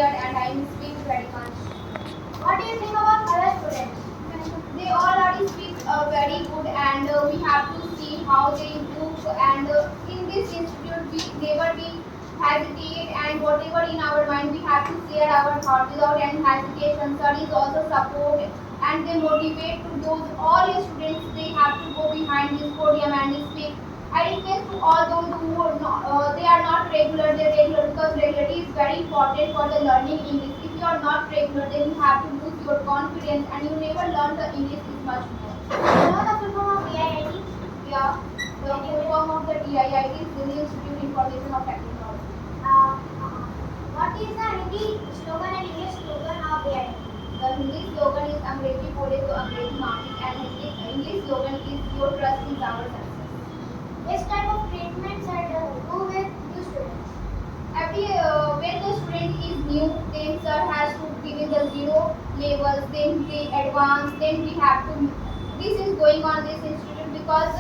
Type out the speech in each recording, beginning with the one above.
scared and I speak very much. What do you think about other students? They already speak very good and we have to see how they improve and in this institute we never be hesitate and whatever in our mind we have to share our thoughts without any hesitation. Studies also support and they motivate to those all students they have to go behind this podium and speak. I request to all those who are not, they are not regular, they are regular because regularity is very important for the learning English. If you are not regular, then you have to lose your confidence and you never learn the English is much more. You know the full form of EIIT? Yeah, the full form of the DIIT is the Institute Information of Technology. What is the Hindi slogan and English slogan of EIIT? The Hindi slogan is Angrezi Bole to Angrezi Mafi and English slogan is Your Trust is Our Success. Which type of treatments are do with new students? Every when the student is new, then sir has to give it the zero levels, then the advanced, then we have to. This is going on this institute because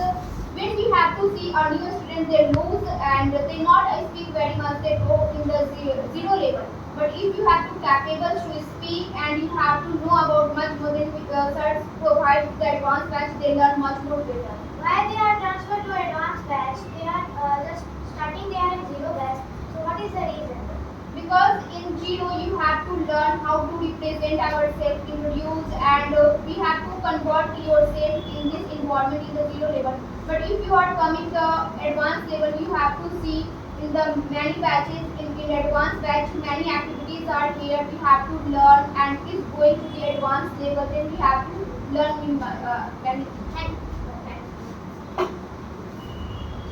when we have to see a new student, they lose and they not speak very much. They go in the zero level. But if you have to capable to speak and you have to know about much more, then sir provide the advanced batch. They learn much more better. Why they are transferred to advanced batch? They are just starting they are in zero batch. So what is the reason? Because in zero you have to learn how to represent ourselves, introduce and we have to convert yourself in this environment in the zero level. But if you are coming the advanced level, you have to see in the many batches in advanced batch many activities are here. We have to learn and is going to the advanced level. Then we have to learn in many.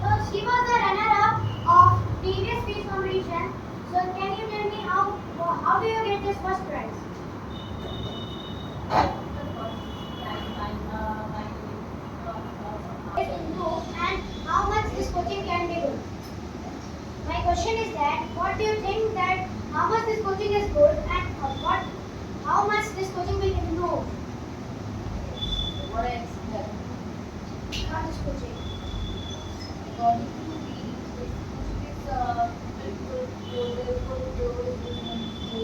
So she was the runner-up of previous speech competition. So can you tell me how do you get this first prize? And how much this coaching can be good? My question is that what do you think that how much this coaching is good and how much this coaching will improve? What I expect. Not this coaching. According to me, it's very good for those who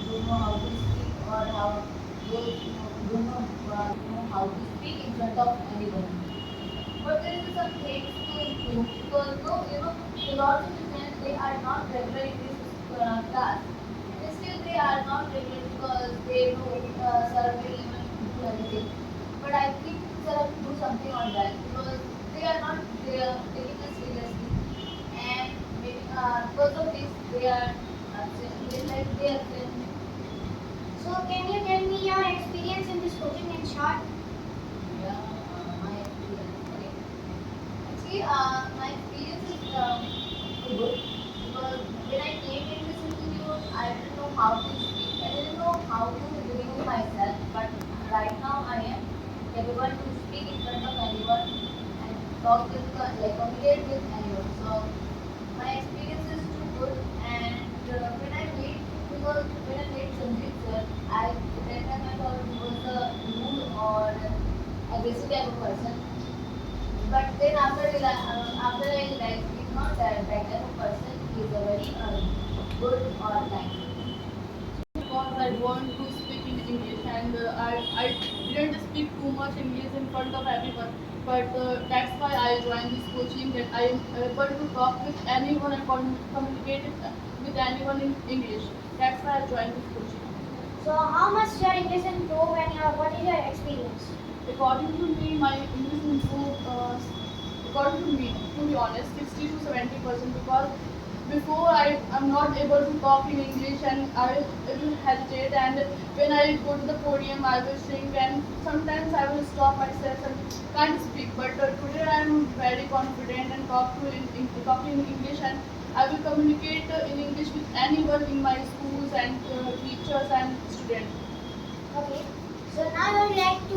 don't know how to speak or how those who don't know how to speak in front of anyone. But there is some things to improve because no, lots of students they are not regular in this class. And still they are not regular because they know sir will even do everything. But I think sir have to do something on that because they are not taking us seriously and maybe because of this they are absent. They like they are absent. So can you tell me your experience in this coaching in short? Yeah, my experience. Okay. Actually, my experience is good because when I came in this institute, I didn't know how to speak. I didn't know how to review myself. But right now, I am capable to speak in front of anyone and talk with, like, communicate with anyone. So my experience is too good. And when I meet, because when I met Sanjeev sir, that time I thought he was a rude or aggressive type of person. But then after I realized he's not that type of person. He is a very good or kind. Because I want to speak in English and I didn't speak too much English in front of everyone. But that's why I joined this coaching that I am able to talk with anyone and communicate with anyone in English. That's why I joined this coaching. So how much your English improve and what is your experience? According to me, my English improved. According to me, to be honest, 60 to 70% because before I am not able to talk in English and I will hesitate and when I go to the podium I will sing and sometimes I will stop myself and can't speak. But today I am very confident and talk in English and I will communicate in English with anyone in my schools and teachers and students. Okay. So now I would like to